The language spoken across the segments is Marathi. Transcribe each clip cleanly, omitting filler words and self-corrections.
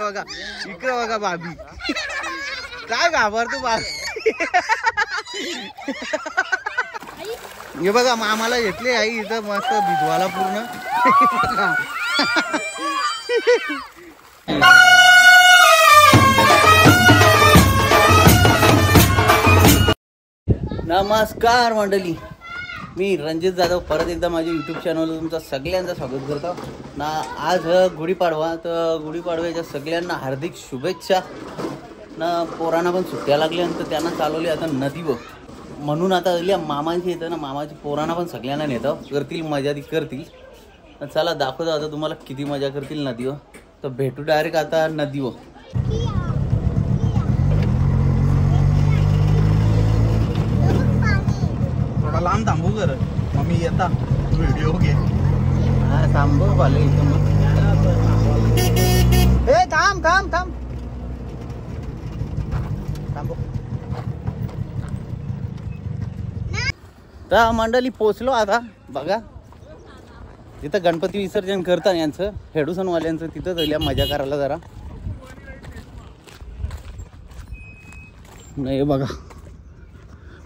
बघा इकडे बघा बाबी काय घाबरतो बाबी. हे बघा मामाला घेतले आई इथं मस्त भिजवाला पूर्ण. नमस्कार मंडळी, मी रणजित जाधव परत एकदा माझ्या यूट्यूब चॅनलवर तुमचं सगळ्यांचं स्वागत करतो ना. आज गुढीपाडवा, तर गुढीपाडव्याच्या सगळ्यांना हार्दिक शुभेच्छा ना. पोरांना पण सुट्ट्या लागल्यानंतर त्यांना चालवली आता नदीवर, म्हणून आता मामांची येतं ना, मामाची पोरांना पण सगळ्यांना नेतं, करतील मजा ती करतील. चला दाखवतो आता तुम्हाला किती मजा करतील नदीवर. तर भेटू डायरेक्ट आता नदीवर. थोडा लांब थांबू कर मम्मी, येता व्हिडिओ घे. हा थांबव आले इथं मग. ए थांब थांब थांब थांबव. तर मंडळी पोचलो आता. बघा तिथं गणपती विसर्जन करतात यांचं हेडूसनवाल्यांचं, तिथं झाल्या मजा करायला जरा. नाही बघा,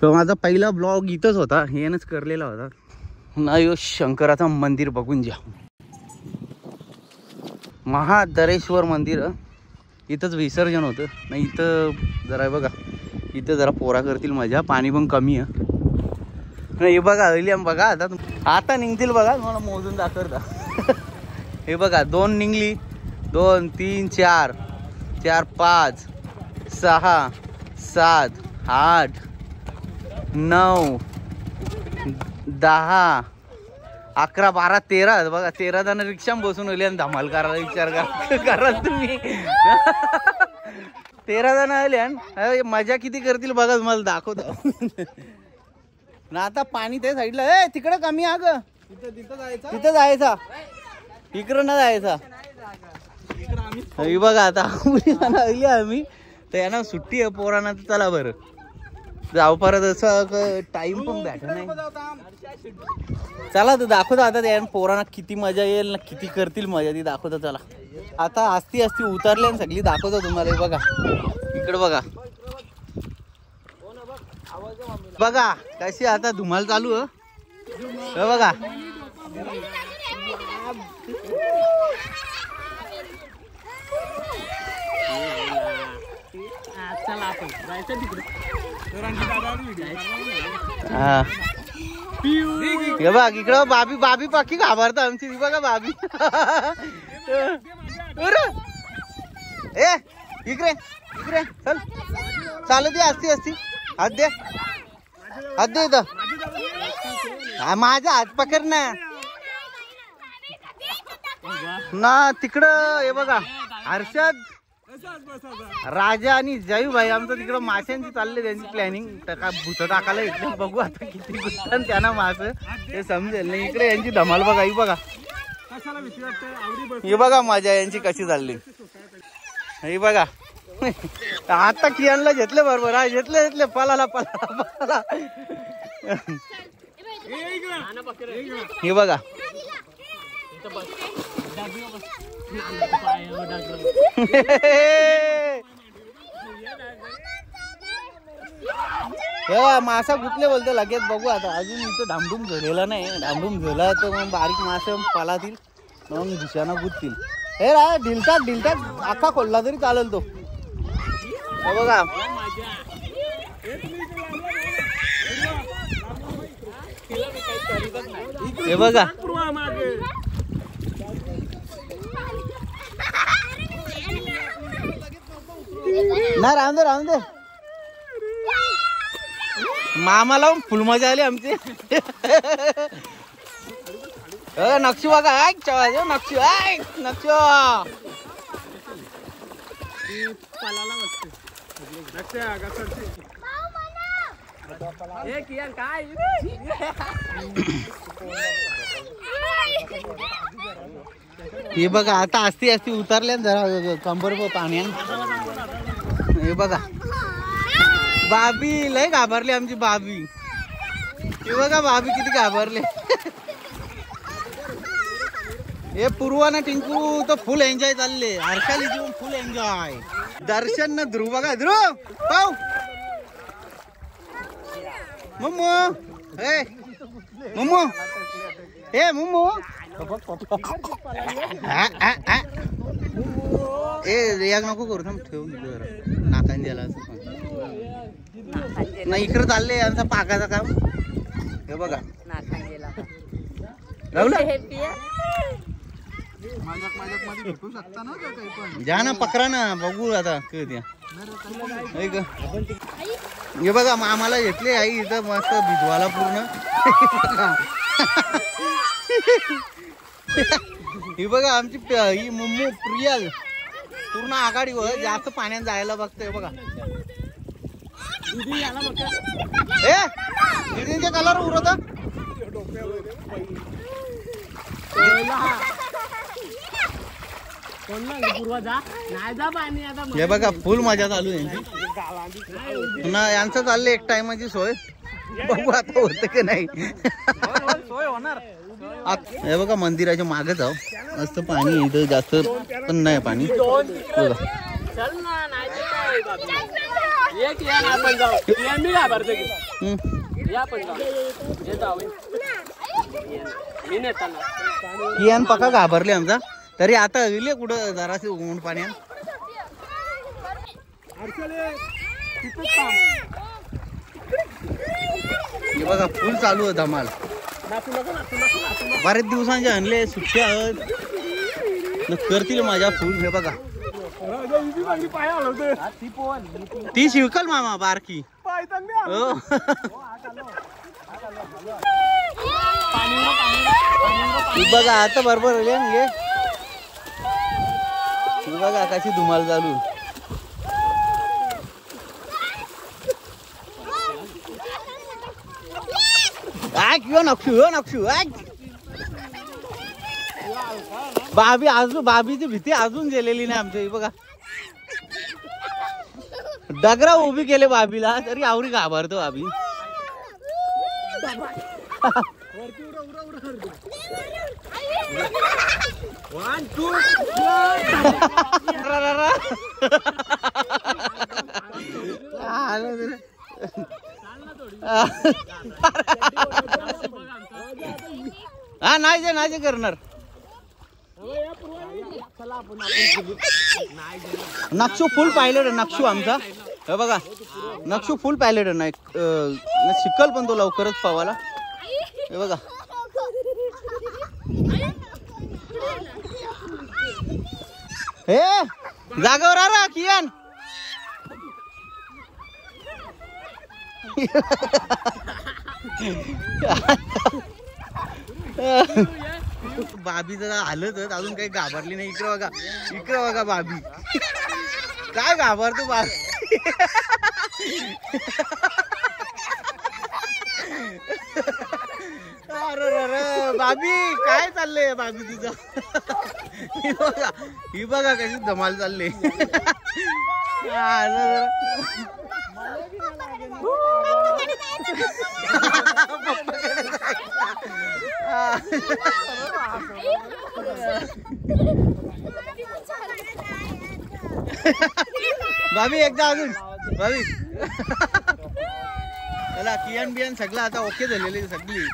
तो माझा पहिला ब्लॉग इथंच होता, यानंच करलेला होता ना. यो शंकराचं मंदिर बघून जा, महादरेश्वर मंदिर. इथंच विसर्जन होतं ना. इथं जरा बघा, इथं जरा पोरा करतील मजा, पाणी पण कमी आहे. हे बघा हलियम बघा, आता निघतील बघा, मला मोजून दाखवता. हे बघा 2 निघली, 2 3 4 4 5 6 7 8 9 10 11 12 13 बघा. 13 जण रिक्षा बसून आले आणि धमाल करायला विचार करा तुम्ही. 13 जण आले, मजा किती करतील बघा, तुम्हाला दाखवतो ना. आता पाणी त्या साईडला, ए तिकडं कमी आहे ग, तिथं जायचा, इकडं न जायचा. बघा आता आम्ही तर यांना सुट्टी आहे पोरांना, तर चला बरं जाऊ. परत असं टाइम पण भेटत नाही. चला तर दाखवतो आता त्या पोरांना किती मजा येईल ना, किती करतील मजा ती दाखवतो. चला आता आस्ती उतरले सगळी दाखवतो तुम्हाला. बघा इकडं बघा, बघा कशी आता धुमाल चालू आहे बघा. हे बघ इकडं बाबी, बाबी पक्की घाबरत आमची. बघा बाबी. ए इकडे इकडे चल, चालू दे असती हात दे, हात दे इथं. माझा हात पकड ना तिकडं. हे बघा हर्षद, राजा आणि जयूभाई आमचं तिकडं माशांची चालले, त्यांची प्लॅनिंग. काय भूत टाकायला येत, बघू आता किती भूत त्यांना मास हे समजेल नाही. इकडे यांची धमाल बघा, ही बघा, ही बघा मजा यांची कशी चालली. ही बघा आता कियानला घेतले बरोबर, हा घेतले पलाला पलाला. हे बघा मासा गुतले बोलते लगेच. बघू आता, अजून इथं धामधूम झालेला नाही. धामधूम झाला तर मग बारीक मासे पालातील, मग दिशाना गुततील. हे रा ढिलतात अख्खा खोलला तरी चालेल तो. बघा हे बघा, ना राहून दे मामाला फुल मजा आली आमची. नक्षी बघा, नक्षी नक्ष हे बघा आता असती उतरल्या जरा कंबर पाण्यात. हे बघा बाबी लय घाबरली आमची बाबी. हे बघा बाबी किती घाबरले. हे पूर्वा ना टिंकू तो फुल एन्जॉय चालले. हर्षाली जीवन फुल एन्जॉय. दर्शन ना ध्रुव बघा. ध्रुव पाव मम्मू. हे मम्मू. हे मम्मू. ए याग नको करू थांब. ठेव नाकान द्यायला नाही. इकडे चालले यांचा पाकाचा काम. हे बघा जा ना पकरा ना. बघू आता हे बघा आम्हाला घेतले आई इथं मस्त भिजवाला पूर्ण. ही बघा आमची ही मम्मू प्रिया पूर्ण आघाडी व जास्त पाण्यात जायला बघते. बघा दीदींचे कलर उरत. हे बघा फुल मजा चालू आहे. पुन्हा यांचं चाललंय एक टायमाची सोय. बघू आता होतं की नाही. हे बघा मंदिराच्या मागे जाऊ. मस्त पाणी इथं जास्त पण नाही पाणी. बघा कियान पक्का घाबरले आमचा. तरी आता गेले कुठं जरासे ऊन पाण्यात. हे बघा फुल चालू आहे धमाल. बरेच दिवसांचे आणले सुट्ट्या करतील माझ्या फुल. हे बघा ती शिवकल मामा बारकी. बघा आता बरोबर घे. बघा कशी धुमाल चालू. नक्षू बाबी अजून बाबीची भीती अजून गेलेली नाही आमच्या. बघा डगरा उभी केले बाबीला तरी आवरी घाबरतो बाबी. हा नाही करणार. नक्षू फुल पायलट आहे नक्षू आमचा. हे बघा नक्षू फुल पायलट आहे. नाही शिकल पण तो लवकरच पावाला. हे बघा हे जागावर आ कियान. बाबी जरा आलंच अजून काही घाबरली नाही. इकडे बघा बाबी काय घाबरतो बाबी. अरे बाबी काय चाललंय बाबी तुझं. ही बघा कशी धमाल चालली. बाबी एकदा अजून बाबी. चला कियान बियान सगळं आता ओके झालेली सगळी.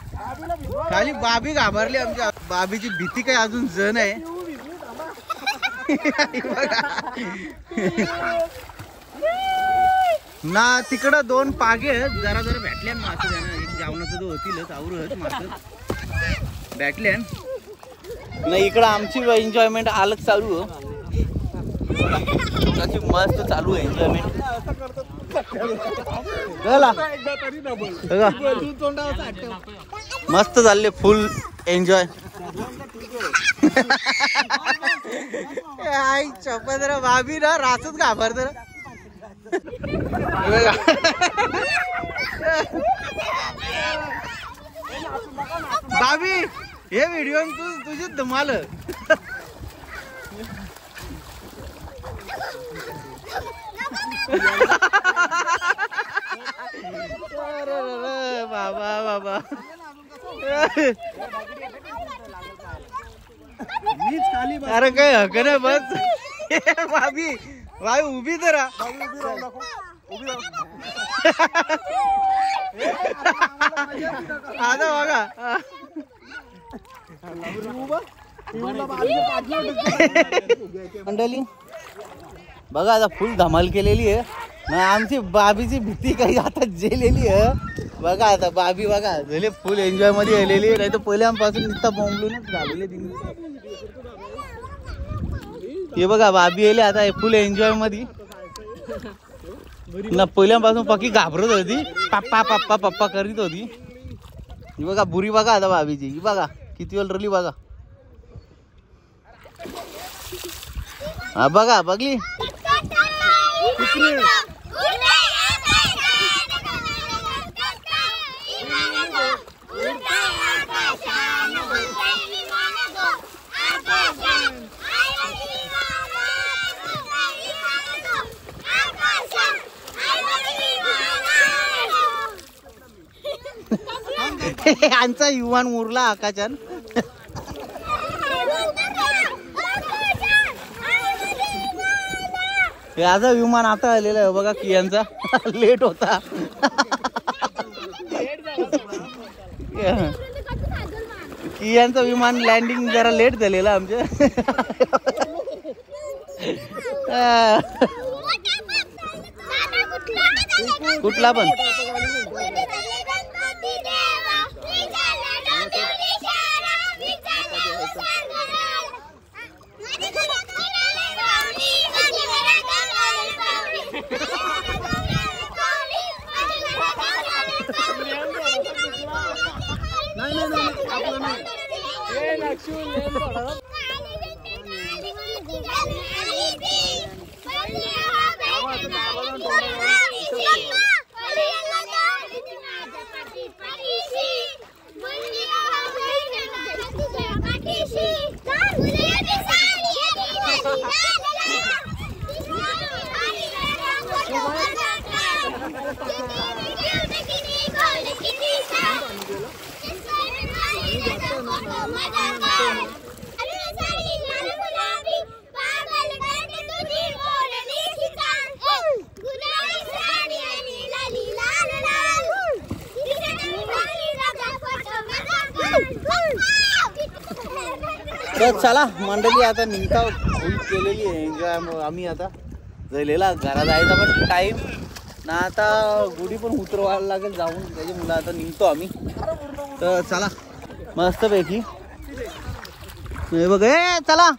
खाली बाबी घाबरली आमच्या. बाबीची भीती काय अजून जण आहे. ना तिकडं दोन पागे जरा भेटल्या मास. एक जेवणाचं तो होतीलच आवरत मास भेटल्या. नाही इकडं आमची एन्जॉयमेंट अलग चालू. मस्त चालू आहे एन्जॉयमेंट. मस्त चालले फुल एन्जॉय. आई चपदरा बाबी ना रातच घाबरत. बाबी हे व्हिडिओ तुझी धमाल. बाबा अरे काय हक नाही बस भाभी भाई उभी तर आता बघा मंडळी बघा आता फुल धमाल केलेली आहे ना आमची बाबीची भीती काही आता जेलेली आहे बघा आता बाबी बघा झाले फुल एन्जॉय मध्ये आलेली नाही तर पहिल्यापासून नुसता बोंबलूनच झालेले हे बघा बाबी आले आता फुल एन्जॉय मध्ये ना पहिल्यापासून पक्की घाबरत होती पप्पा पप्पा पप्पा करीत होती ही बघा बुरी बघा आता बाबीची ही बघा किती वेळ रली बघा हा बघा बघली आमचा युवान उरला आकाशान याचा विमान आता आलेला आहे बघा कियांचा लेट होता कियांचा विमान लँडिंग जरा लेट झालेला आमच्या कुठला पण तर चला मंडळी आता निघता फुल केलेली आहे एन्जॉय आम्ही आता झालेला घरात जायचा पण टाईम ना आता गुढी पण उतरवायला लागेल जाऊन त्याची मुलं आता निघतो आम्ही तर चला मस्तपैकी हे बघ ए चला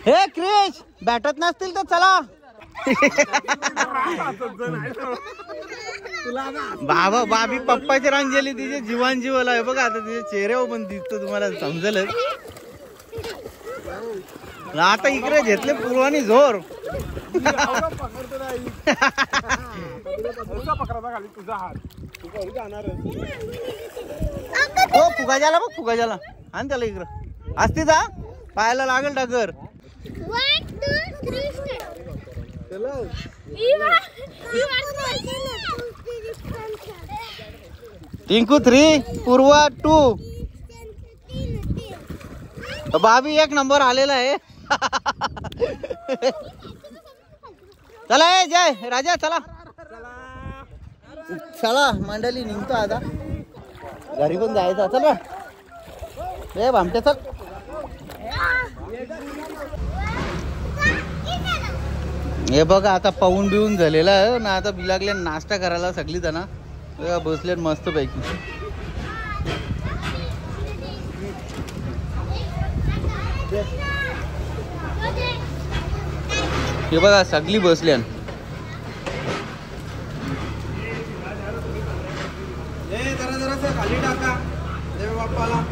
हे क्रिश बॅटत नसतील तर चला बाबा बाबी पप्पाची रांग गेली तिचे जीवान जीवाला आहे बघा आता तिच्या चेहऱ्यावर पण दिसतो तुम्हाला समजेल आता इकडे घेतले पूर्वानी जोर हो फुगा झाला बघ फुगा झाला आणि त्याला इकडं असते जा पायाला लागेल डगर टिंकू 3 पूर्वा 2 बाबी 1 नंबर आलेला आहे चला ए जय राजा चला चला मंडळी निघतो आता घरी पण जायचं चल रे भामटे चल हे बघा आता पाहून बिवून झालेला आहे ना आता बिलागल्या नाश्ता करायला सगळी जण बसले मस्त पैकी हे बघा सगळी बसल्या खाली टाका देव बाप्पाला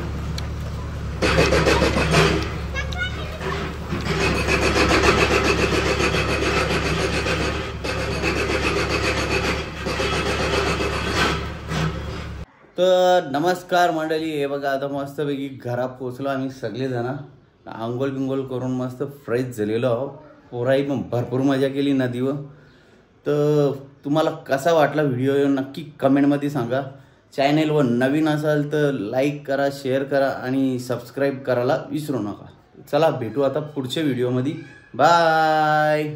तर नमस्कार मंडळी हे बघा आता मस्तपैकी घरात पोचलो आम्ही सगळेजण आंघोळ बिंगोळ करून मस्त फ्रेश झालेलो आहोत पोराही पण भरपूर मजा केली नदीवर तर तुम्हाला कसा वाटला व्हिडिओ नक्की कमेंटमध्ये सांगा. चॅनेलवर नवीन असाल तर लाईक करा, शेअर करा आणि सबस्क्राईब करायला विसरू नका. चला भेटू आता पुढच्या व्हिडिओमध्ये. बाय.